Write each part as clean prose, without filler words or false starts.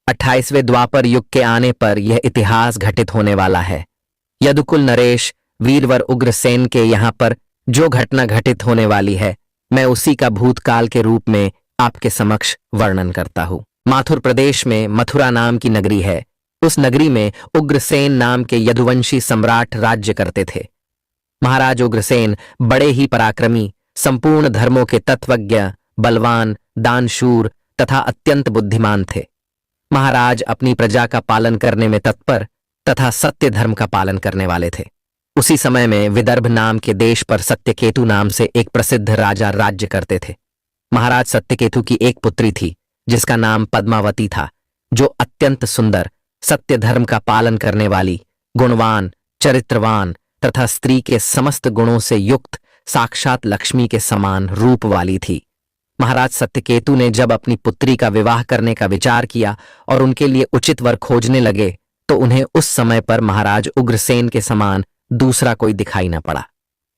28वें द्वापर युग के आने पर यह इतिहास घटित होने वाला है। यदुकुल नरेश वीरवर उग्रसेन के यहाँ पर जो घटना घटित होने वाली है, मैं उसी का भूतकाल के रूप में आपके समक्ष वर्णन करता हूँ। माथुर प्रदेश में मथुरा नाम की नगरी है। उस नगरी में उग्रसेन नाम के यदुवंशी सम्राट राज्य करते थे। महाराज उग्रसेन बड़े ही पराक्रमी, संपूर्ण धर्मों के तत्वज्ञ, बलवान, दानशूर तथा अत्यंत बुद्धिमान थे। महाराज अपनी प्रजा का पालन करने में तत्पर तथा सत्य धर्म का पालन करने वाले थे। उसी समय में विदर्भ नाम के देश पर सत्यकेतु नाम से एक प्रसिद्ध राजा राज्य करते थे। महाराज सत्यकेतु की एक पुत्री थी जिसका नाम पद्मावती था, जो अत्यंत सुंदर, सत्य धर्म का पालन करने वाली, गुणवान, चरित्रवान तथा स्त्री के समस्त गुणों से युक्त साक्षात लक्ष्मी के समान रूप वाली थी। महाराज सत्यकेतु ने जब अपनी पुत्री का विवाह करने का विचार किया और उनके लिए उचित वर खोजने लगे तो उन्हें उस समय पर महाराज उग्रसेन के समान दूसरा कोई दिखाई न पड़ा।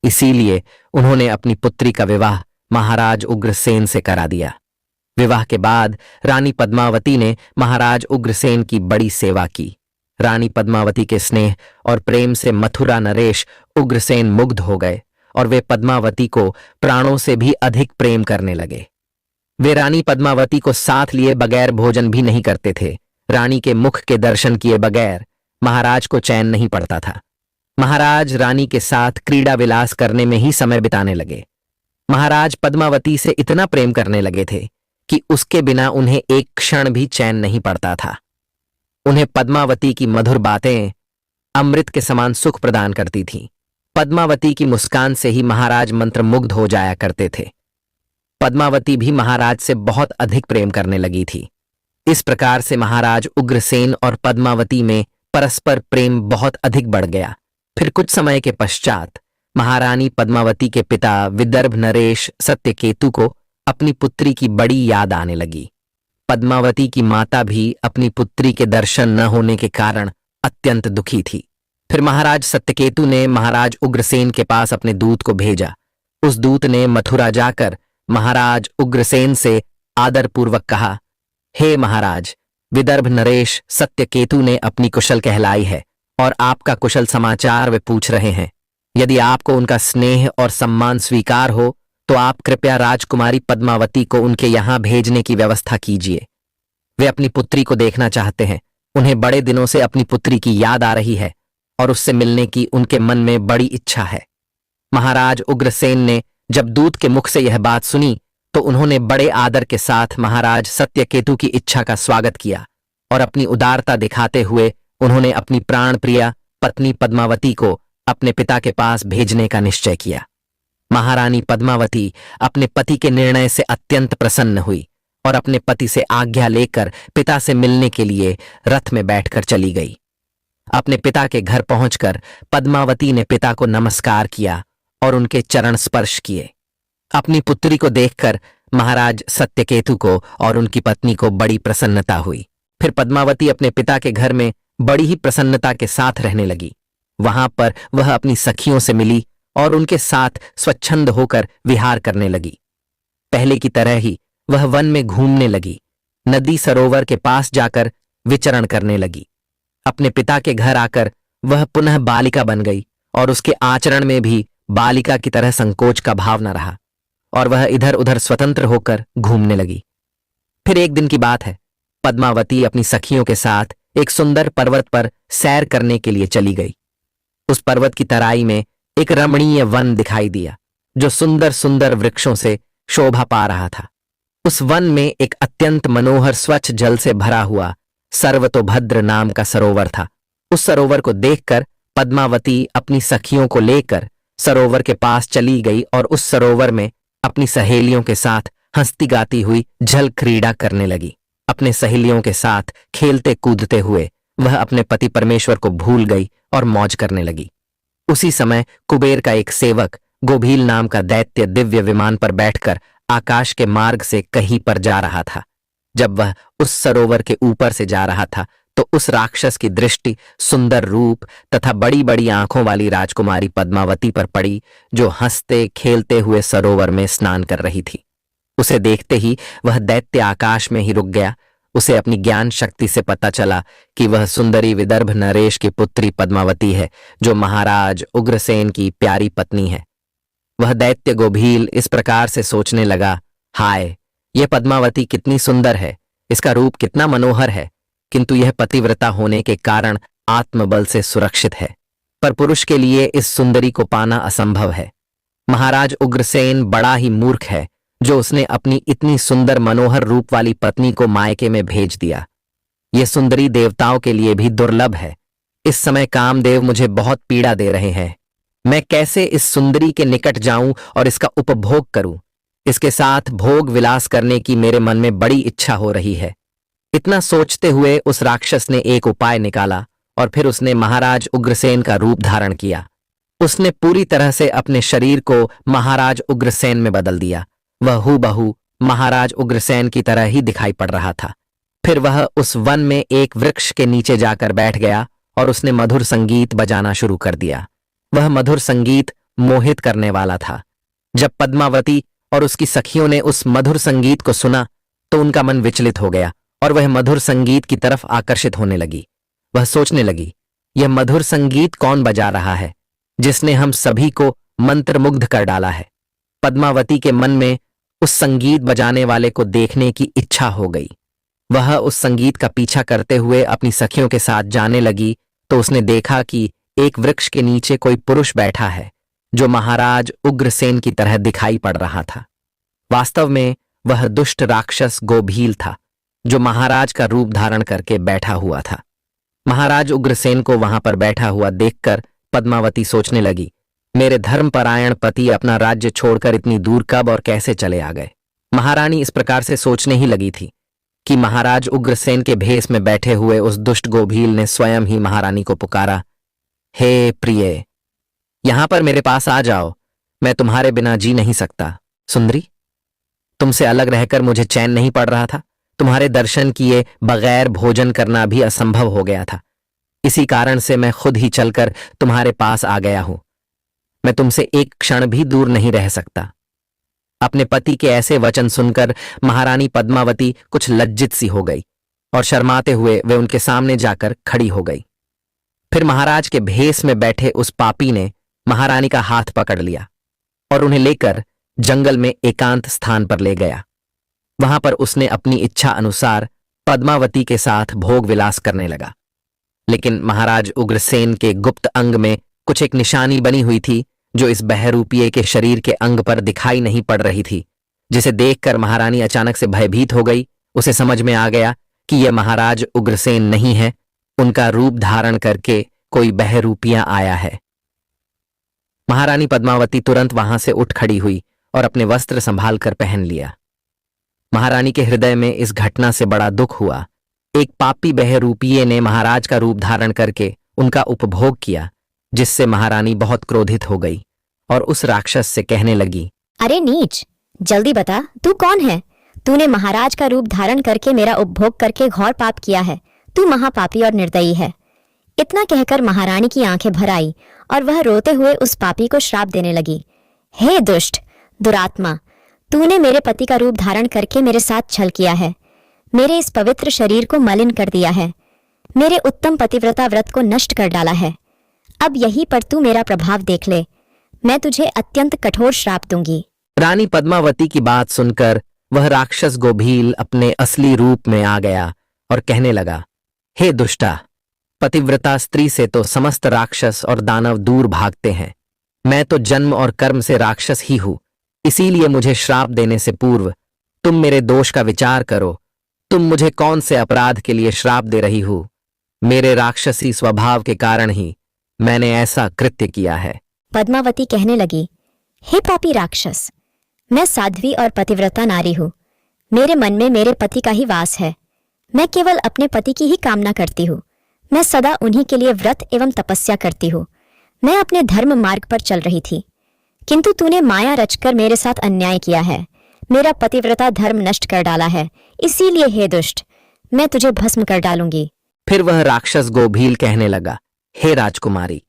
इसीलिए उन्होंने अपनी पुत्री का विवाह महाराज उग्रसेन से करा दिया। विवाह के बाद रानी पद्मावती ने महाराज उग्रसेन की बड़ी सेवा की। रानी पद्मावती के स्नेह और प्रेम से मथुरा नरेश उग्रसेन मुग्ध हो गए और वे पद्मावती को प्राणों से भी अधिक प्रेम करने लगे। वे रानी पद्मावती को साथ लिए बगैर भोजन भी नहीं करते थे। रानी के मुख के दर्शन किए बगैर महाराज को चैन नहीं पड़ता था। महाराज रानी के साथ क्रीड़ा विलास करने में ही समय बिताने लगे। महाराज पद्मावती से इतना प्रेम करने लगे थे कि उसके बिना उन्हें एक क्षण भी चैन नहीं पड़ता था। उन्हें पद्मावती की मधुर बातें अमृत के समान सुख प्रदान करती थीं। पद्मावती की मुस्कान से ही महाराज मंत्रमुग्ध हो जाया करते थे। पद्मावती भी महाराज से बहुत अधिक प्रेम करने लगी थी। इस प्रकार से महाराज उग्रसेन और पद्मावती में परस्पर प्रेम बहुत अधिक बढ़ गया। फिर कुछ समय के पश्चात महारानी पद्मावती के पिता विदर्भ नरेश सत्यकेतु को अपनी पुत्री की बड़ी याद आने लगी। पद्मावती की माता भी अपनी पुत्री के दर्शन न होने के कारण अत्यंत दुखी थी। फिर महाराज सत्यकेतु ने महाराज उग्रसेन के पास अपने दूत को भेजा। उस दूत ने मथुरा जाकर महाराज उग्रसेन से आदरपूर्वक कहा, हे महाराज, विदर्भ नरेश सत्यकेतु ने अपनी कुशल कहलाई है और आपका कुशल समाचार वे पूछ रहे हैं। यदि आपको उनका स्नेह और सम्मान स्वीकार हो तो आप कृपया राजकुमारी पद्मावती को उनके यहां भेजने की व्यवस्था कीजिए। वे अपनी पुत्री को देखना चाहते हैं। उन्हें बड़े दिनों से अपनी पुत्री की याद आ रही है और उससे मिलने की उनके मन में बड़ी इच्छा है। महाराज उग्रसेन ने जब दूत के मुख से यह बात सुनी तो उन्होंने बड़े आदर के साथ महाराज सत्यकेतु की इच्छा का स्वागत किया और अपनी उदारता दिखाते हुए उन्होंने अपनी प्राण प्रिया पत्नी पद्मावती को अपने पिता के पास भेजने का निश्चय किया। महारानी पद्मावती अपने पति के निर्णय से अत्यंत प्रसन्न हुई और अपने पति से आज्ञा लेकर पिता से मिलने के लिए रथ में बैठकर चली गई। अपने पिता के घर पहुंचकर पद्मावती ने पिता को नमस्कार किया और उनके चरण स्पर्श किए। अपनी पुत्री को देखकर महाराज सत्यकेतु को और उनकी पत्नी को बड़ी प्रसन्नता हुई। फिर पद्मावती अपने पिता के घर में बड़ी ही प्रसन्नता के साथ रहने लगी। वहां पर वह अपनी सखियों से मिली और उनके साथ स्वच्छंद होकर विहार करने लगी। पहले की तरह ही वह वन में घूमने लगी, नदी सरोवर के पास जाकर विचरण करने लगी। अपने पिता के घर आकर वह पुनः बालिका बन गई और उसके आचरण में भी बालिका की तरह संकोच का भाव न रहा और वह इधर उधर स्वतंत्र होकर घूमने लगी। फिर एक दिन की बात है, पद्मावती अपनी सखियों के साथ एक सुंदर पर्वत पर सैर करने के लिए चली गई। उस पर्वत की तराई में एक रमणीय वन दिखाई दिया जो सुंदर सुंदर वृक्षों से शोभा पा रहा था। उस वन में एक अत्यंत मनोहर स्वच्छ जल से भरा हुआ सर्वतोभद्र नाम का सरोवर था। उस सरोवर को देखकर पद्मावती अपनी सखियों को लेकर सरोवर के पास चली गई और उस सरोवर में अपनी सहेलियों के साथ हंसती गाती हुई जल क्रीड़ा करने लगी। अपने सहेलियों के साथ खेलते कूदते हुए वह अपने पति परमेश्वर को भूल गई और मौज करने लगी। उसी समय कुबेर का एक सेवक गोभील नाम का दैत्य दिव्य विमान पर बैठकर आकाश के मार्ग से कहीं पर जा रहा था। जब वह उस सरोवर के ऊपर से जा रहा था तो उस राक्षस की दृष्टि सुंदर रूप तथा बड़ी बड़ी आंखों वाली राजकुमारी पद्मावती पर पड़ी, जो हंसते खेलते हुए सरोवर में स्नान कर रही थी। उसे देखते ही वह दैत्य आकाश में ही रुक गया उसे अपनी ज्ञान शक्ति से पता चला कि वह सुंदरी विदर्भ नरेश की पुत्री पद्मावती है, जो महाराज उग्रसेन की प्यारी पत्नी है। वह दैत्य गोभील इस प्रकार से सोचने लगा, हाय, यह पद्मावती कितनी सुंदर है, इसका रूप कितना मनोहर है, किंतु यह पतिव्रता होने के कारण आत्मबल से सुरक्षित है, पर पुरुष के लिए इस सुंदरी को पाना असंभव है। महाराज उग्रसेन बड़ा ही मूर्ख है जो उसने अपनी इतनी सुंदर मनोहर रूप वाली पत्नी को मायके में भेज दिया। यह सुंदरी देवताओं के लिए भी दुर्लभ है। इस समय कामदेव मुझे बहुत पीड़ा दे रहे हैं। मैं कैसे इस सुंदरी के निकट जाऊं और इसका उपभोग करूं? इसके साथ भोग विलास करने की मेरे मन में बड़ी इच्छा हो रही है। इतना सोचते हुए उस राक्षस ने एक उपाय निकाला और फिर उसने महाराज उग्रसेन का रूप धारण किया। उसने पूरी तरह से अपने शरीर को महाराज उग्रसेन में बदल दिया। वह हूबहू महाराज उग्रसेन की तरह ही दिखाई पड़ रहा था। फिर वह उस वन में एक वृक्ष के नीचे जाकर बैठ गया और उसने मधुर संगीत बजाना शुरू कर दिया। वह मधुर संगीत मोहित करने वाला था। जब पद्मावती और उसकी सखियों ने उस मधुर संगीत को सुना तो उनका मन विचलित हो गया और वह मधुर संगीत की तरफ आकर्षित होने लगी। वह सोचने लगी, यह मधुर संगीत कौन बजा रहा है जिसने हम सभी को मंत्रमुग्ध कर डाला है? पद्मावती के मन में उस संगीत बजाने वाले को देखने की इच्छा हो गई। वह उस संगीत का पीछा करते हुए अपनी सखियों के साथ जाने लगी तो उसने देखा कि एक वृक्ष के नीचे कोई पुरुष बैठा है जो महाराज उग्रसेन की तरह दिखाई पड़ रहा था। वास्तव में वह दुष्ट राक्षस गोभील था जो महाराज का रूप धारण करके बैठा हुआ था। महाराज उग्रसेन को वहां पर बैठा हुआ देखकर पद्मावती सोचने लगी, मेरे धर्मपरायण पति अपना राज्य छोड़कर इतनी दूर कब और कैसे चले आ गए? महारानी इस प्रकार से सोचने ही लगी थी कि महाराज उग्रसेन के भेष में बैठे हुए उस दुष्ट गोभील ने स्वयं ही महारानी को पुकारा, हे प्रिय, यहां पर मेरे पास आ जाओ, मैं तुम्हारे बिना जी नहीं सकता। सुंदरी, तुमसे अलग रहकर मुझे चैन नहीं पड़ रहा था। तुम्हारे दर्शन किए बगैर भोजन करना भी असंभव हो गया था। इसी कारण से मैं खुद ही चलकर तुम्हारे पास आ गया हूं। मैं तुमसे एक क्षण भी दूर नहीं रह सकता। अपने पति के ऐसे वचन सुनकर महारानी पद्मावती कुछ लज्जित सी हो गई और शर्माते हुए वे उनके सामने जाकर खड़ी हो गई। फिर महाराज के भेष में बैठे उस पापी ने महारानी का हाथ पकड़ लिया और उन्हें लेकर जंगल में एकांत स्थान पर ले गया। वहां पर उसने अपनी इच्छा अनुसार पद्मावती के साथ भोग विलास करने लगा। लेकिन महाराज उग्रसेन के गुप्त अंग में कुछ एक निशानी बनी हुई थी जो इस बहरूपिये के शरीर के अंग पर दिखाई नहीं पड़ रही थी, जिसे देखकर महारानी अचानक से भयभीत हो गई। उसे समझ में आ गया कि यह महाराज उग्रसेन नहीं है, उनका रूप धारण करके कोई बहरूपिया आया है। महारानी पद्मावती तुरंत वहां से उठ खड़ी हुई और अपने वस्त्र संभाल कर पहन लिया। महारानी के हृदय में इस घटना से बड़ा दुख हुआ। एक पापी बहरूपिये ने महाराज का रूप धारण करके उनका उपभोग किया, जिससे महारानी बहुत क्रोधित हो गई और उस राक्षस से कहने लगी, अरे नीच, जल्दी बता, तू कौन है? तूने महाराज का रूप धारण करके मेरा उपभोग करके घोर पाप किया है। तू महापापी और निर्दयी है। इतना कहकर महारानी की आंखें भर आई और वह रोते हुए उस पापी को श्राप देने लगी, हे दुष्ट, दुरात्मा, तूने मेरे पति का रूप धारण करके मेरे साथ छल किया है। मेरे इस पवित्र शरीर को मलिन कर दिया है। मेरे उत्तम पतिव्रता व्रत को नष्ट कर डाला है। अब यहीं पर तू मेरा प्रभाव देख ले। मैं तुझे अत्यंत कठोर श्राप दूंगी। रानी पद्मावती की बात सुनकर वह राक्षस गोभील अपने असली रूप में आ गया और कहने लगा, हे दुष्टा, पतिव्रता स्त्री से तो समस्त राक्षस और दानव दूर भागते हैं। मैं तो जन्म और कर्म से राक्षस ही हूं, इसीलिए मुझे श्राप देने से पूर्व तुम मेरे दोष का विचार करो। तुम मुझे कौन से अपराध के लिए श्राप दे रही हो? मेरे राक्षसी स्वभाव के कारण ही मैंने ऐसा कृत्य किया है। पद्मावती कहने लगी, हे पापी राक्षस, मैं साध्वी और पतिव्रता नारी हूँ। मेरे मन में मेरे पति का ही वास है। मैं केवल अपने पति की ही कामना करती हूँ। मैं सदा उन्हीं के लिए व्रत एवं तपस्या करती हूँ। मैं अपने धर्म मार्ग पर चल रही थी, किंतु तूने माया रचकर मेरे साथ अन्याय किया है। मेरा पतिव्रता धर्म नष्ट कर डाला है। इसीलिए हे दुष्ट, मैं तुझे भस्म कर डालूंगी। फिर वह राक्षस गोभील कहने लगा, हे राजकुमारी,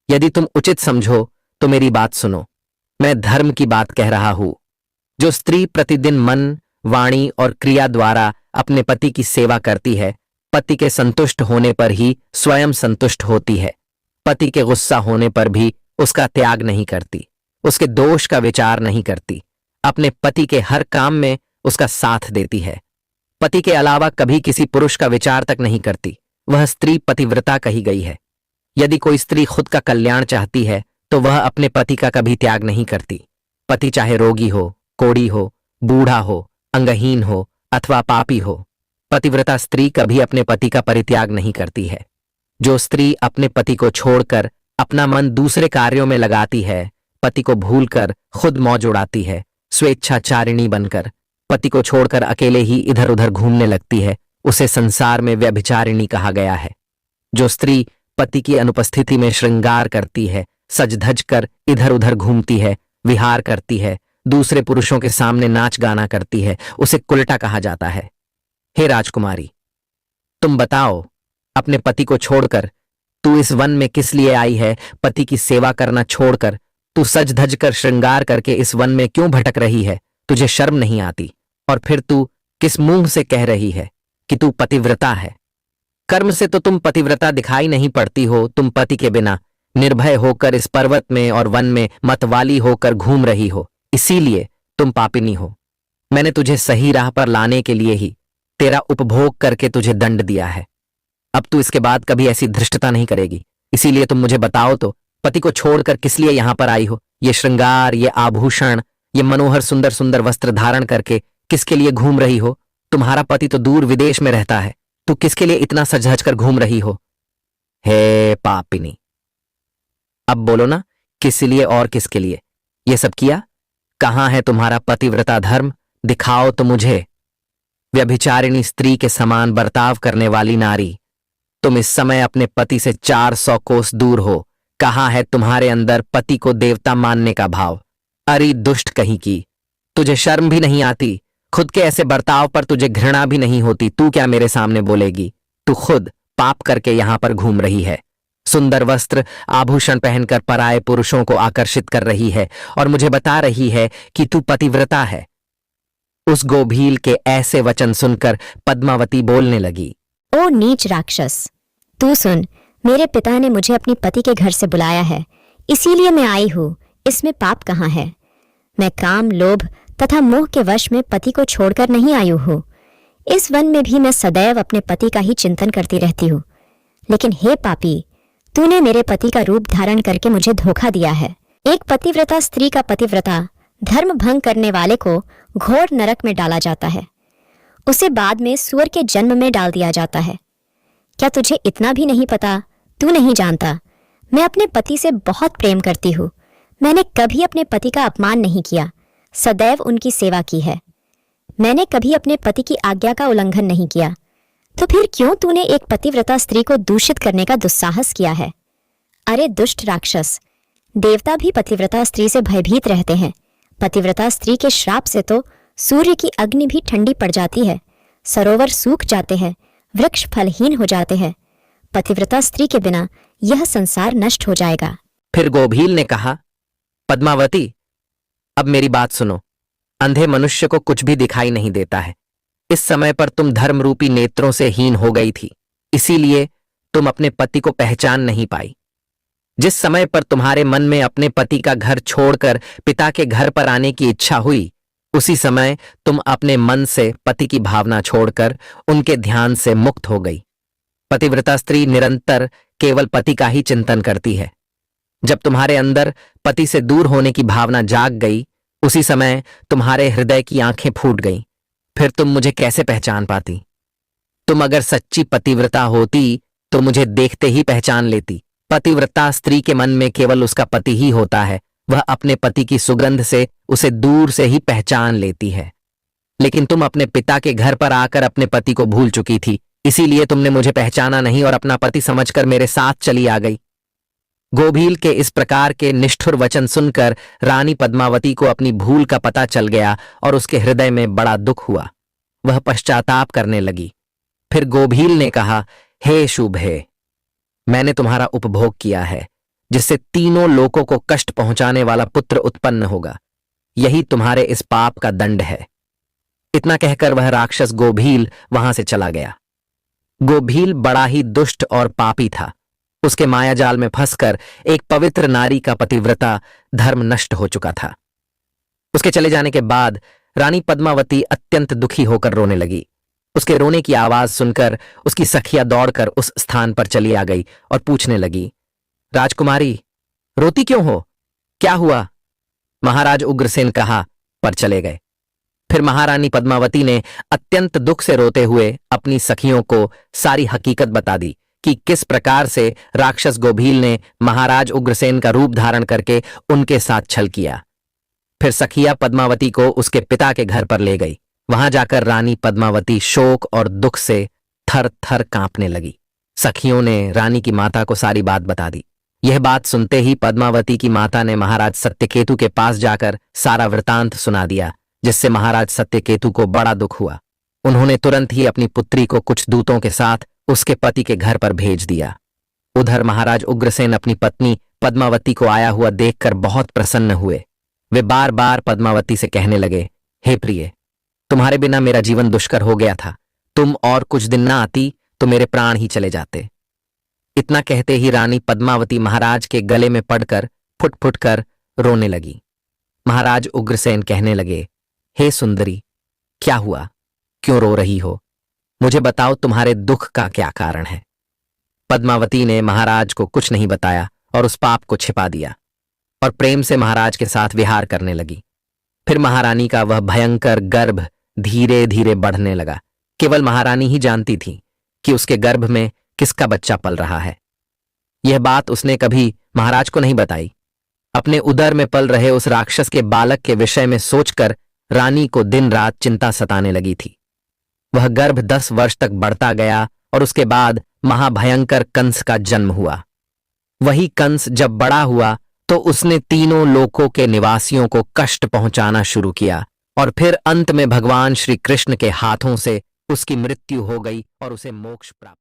यदि तुम उचित समझो तो मेरी बात सुनो। मैं धर्म की बात कह रहा हूं। जो स्त्री प्रतिदिन मन, वाणी और क्रिया द्वारा अपने पति की सेवा करती है, पति के संतुष्ट होने पर ही स्वयं संतुष्ट होती है, पति के गुस्सा होने पर भी उसका त्याग नहीं करती, उसके दोष का विचार नहीं करती, अपने पति के हर काम में उसका साथ देती है, पति के अलावा कभी किसी पुरुष का विचार तक नहीं करती, वह स्त्री पतिव्रता कही गई है। यदि कोई स्त्री खुद का कल्याण चाहती है तो वह अपने पति का कभी त्याग नहीं करती। पति चाहे रोगी हो, कोढ़ी हो, बूढ़ा हो, अंगहीन हो अथवा पापी हो, पतिव्रता स्त्री कभी अपने पति का परित्याग नहीं करती है। जो स्त्री अपने पति को छोड़कर अपना मन दूसरे कार्यों में लगाती है, पति को भूलकर खुद मौज उड़ाती है, स्वेच्छाचारिणी बनकर पति को छोड़कर अकेले ही इधर उधर घूमने लगती है, उसे संसार में व्यभिचारिणी कहा गया है। जो स्त्री पति की अनुपस्थिति में श्रृंगार करती है, सज धज कर इधर उधर घूमती है, विहार करती है, दूसरे पुरुषों के सामने नाच गाना करती है, उसे कुलटा कहा जाता है। हे राजकुमारी, तुम बताओ, अपने पति को छोड़कर तू इस वन में किस लिए आई है? पति की सेवा करना छोड़कर तू सज धज कर श्रृंगार करके इस वन में क्यों भटक रही है? तुझे शर्म नहीं आती? और फिर तू किस मुंह से कह रही है कि तू पतिव्रता है? कर्म से तो तुम पतिव्रता दिखाई नहीं पड़ती हो। तुम पति के बिना निर्भय होकर इस पर्वत में और वन में मतवाली होकर घूम रही हो, इसीलिए तुम पापिनी हो। मैंने तुझे सही राह पर लाने के लिए ही तेरा उपभोग करके तुझे दंड दिया है। अब तू इसके बाद कभी ऐसी धृष्टता नहीं करेगी। इसीलिए तुम मुझे बताओ तो, पति को छोड़कर किस लिए यहां पर आई हो? ये श्रृंगार, ये आभूषण, ये मनोहर सुंदर सुंदर वस्त्र धारण करके किसके लिए घूम रही हो? तुम्हारा पति तो दूर विदेश में रहता है, तू किसके लिए इतना सज धज कर घूम रही हो? हे पापिनी, अब बोलो ना, किस लिए और किसके लिए ये सब किया? कहां है तुम्हारा पतिव्रता धर्म? दिखाओ तो मुझे। व्यभिचारिणी स्त्री के समान बर्ताव करने वाली नारी, तुम इस समय अपने पति से 400 कोस दूर हो। कहां है तुम्हारे अंदर पति को देवता मानने का भाव? अरे दुष्ट कहीं की, तुझे शर्म भी नहीं आती? खुद के ऐसे बर्ताव पर तुझे घृणा भी नहीं होती? तू क्या मेरे सामने बोलेगी? तू खुद पाप करके यहां पर घूम रही है, सुंदर वस्त्र आभूषण पहनकर पराये पुरुषों को आकर्षित कर रही है और मुझे बता रही है कि तू पतिव्रता है। उस गोभील के ऐसे वचन सुनकर पद्मावती बोलने लगी। ओ नीच राक्षस, तू सुन, मेरे पिता ने मुझे अपनी पति के घर से बुलाया है, इसीलिए मैं आई हूँ। इसमें पाप कहाँ है? मैं काम, लोभ तथा मोह के वश में पति को छोड़कर नहीं आई हूँ। इस वन में भी मैं सदैव अपने पति का ही चिंतन करती रहती हूँ। लेकिन हे पापी, तूने मेरे पति का रूप धारण करके मुझे धोखा दिया है। एक पतिव्रता स्त्री का पतिव्रता धर्म भंग करने वाले को घोर नरक में डाला जाता है, उसे बाद में सूअर के जन्म में डाल दिया जाता है। क्या तुझे इतना भी नहीं पता? तू नहीं जानता, मैं अपने पति से बहुत प्रेम करती हूँ। मैंने कभी अपने पति का अपमान नहीं किया, सदैव उनकी सेवा की है। मैंने कभी अपने पति की आज्ञा का उल्लंघन नहीं किया। तो फिर क्यों तूने एक पतिव्रता स्त्री को दूषित करने का दुस्साहस किया है? अरे दुष्ट राक्षस, देवता भी पतिव्रता स्त्री से भयभीत रहते हैं। पतिव्रता स्त्री के श्राप से तो सूर्य की अग्नि भी ठंडी पड़ जाती है, सरोवर सूख जाते हैं, वृक्ष फलहीन हो जाते हैं। पतिव्रता स्त्री के बिना यह संसार नष्ट हो जाएगा। फिर गोभील ने कहा, पद्मावती, अब मेरी बात सुनो। अंधे मनुष्य को कुछ भी दिखाई नहीं देता है। इस समय पर तुम धर्मरूपी नेत्रों से हीन हो गई थी, इसीलिए तुम अपने पति को पहचान नहीं पाई। जिस समय पर तुम्हारे मन में अपने पति का घर छोड़कर पिता के घर पर आने की इच्छा हुई, उसी समय तुम अपने मन से पति की भावना छोड़कर उनके ध्यान से मुक्त हो गई। पतिव्रता स्त्री निरंतर केवल पति का ही चिंतन करती है। जब तुम्हारे अंदर पति से दूर होने की भावना जाग गई, उसी समय तुम्हारे हृदय की आंखें फूट गईं। फिर तुम मुझे कैसे पहचान पाती? तुम अगर सच्ची पतिव्रता होती तो मुझे देखते ही पहचान लेती। पतिव्रता स्त्री के मन में केवल उसका पति ही होता है, वह अपने पति की सुगंध से उसे दूर से ही पहचान लेती है। लेकिन तुम अपने पिता के घर पर आकर अपने पति को भूल चुकी थी, इसीलिए तुमने मुझे पहचाना नहीं और अपना पति समझकर मेरे साथ चली आ गई। गोभील के इस प्रकार के निष्ठुर वचन सुनकर रानी पद्मावती को अपनी भूल का पता चल गया और उसके हृदय में बड़ा दुख हुआ। वह पश्चाताप करने लगी। फिर गोभील ने कहा, हे शुभे, मैंने तुम्हारा उपभोग किया है, जिससे तीनों लोकों को कष्ट पहुंचाने वाला पुत्र उत्पन्न होगा। यही तुम्हारे इस पाप का दंड है। इतना कहकर वह राक्षस गोभील वहां से चला गया। गोभील बड़ा ही दुष्ट और पापी था। उसके मायाजाल में फंसकर एक पवित्र नारी का पतिव्रता धर्म नष्ट हो चुका था। उसके चले जाने के बाद रानी पद्मावती अत्यंत दुखी होकर रोने लगी। उसके रोने की आवाज सुनकर उसकी सखिया दौड़कर उस स्थान पर चली आ गई और पूछने लगी, राजकुमारी, रोती क्यों हो? क्या हुआ? महाराज उग्रसेन कहा पर चले गए। फिर महारानी पद्मावती ने अत्यंत दुख से रोते हुए अपनी सखियों को सारी हकीकत बता दी कि किस प्रकार से राक्षस गोभील ने महाराज उग्रसेन का रूप धारण करके उनके साथ छल किया। फिर सखिया पद्मावती को उसके पिता के घर पर ले गई। वहां जाकर रानी पद्मावती शोक और दुख से थर थर कांपने लगी। सखियों ने रानी की माता को सारी बात बता दी। यह बात सुनते ही पद्मावती की माता ने महाराज सत्यकेतु के पास जाकर सारा वृतांत सुना दिया, जिससे महाराज सत्यकेतु को बड़ा दुख हुआ। उन्होंने तुरंत ही अपनी पुत्री को कुछ दूतों के साथ उसके पति के घर पर भेज दिया। उधर महाराज उग्रसेन अपनी पत्नी पद्मावती को आया हुआ देखकर बहुत प्रसन्न हुए। वे बार बार पद्मावती से कहने लगे, हे प्रिय, तुम्हारे बिना मेरा जीवन दुष्कर हो गया था। तुम और कुछ दिन ना आती तो मेरे प्राण ही चले जाते। इतना कहते ही रानी पद्मावती महाराज के गले में पड़कर फुट फुट कर रोने लगी। महाराज उग्रसेन कहने लगे, हे सुंदरी, क्या हुआ? क्यों रो रही हो? मुझे बताओ, तुम्हारे दुख का क्या कारण है? पद्मावती ने महाराज को कुछ नहीं बताया और उस पाप को छिपा दिया और प्रेम से महाराज के साथ विहार करने लगी। फिर महारानी का वह भयंकर गर्भ धीरे धीरे बढ़ने लगा। केवल महारानी ही जानती थी कि उसके गर्भ में किसका बच्चा पल रहा है। यह बात उसने कभी महाराज को नहीं बताई। अपने उदर में पल रहे उस राक्षस के बालक के विषय में सोचकर रानी को दिन रात चिंता सताने लगी थी। वह गर्भ 10 वर्ष तक बढ़ता गया और उसके बाद महाभयंकर कंस का जन्म हुआ। वही कंस जब बड़ा हुआ तो उसने तीनों लोकों के निवासियों को कष्ट पहुंचाना शुरू किया और फिर अंत में भगवान श्री कृष्ण के हाथों से उसकी मृत्यु हो गई और उसे मोक्ष प्राप्त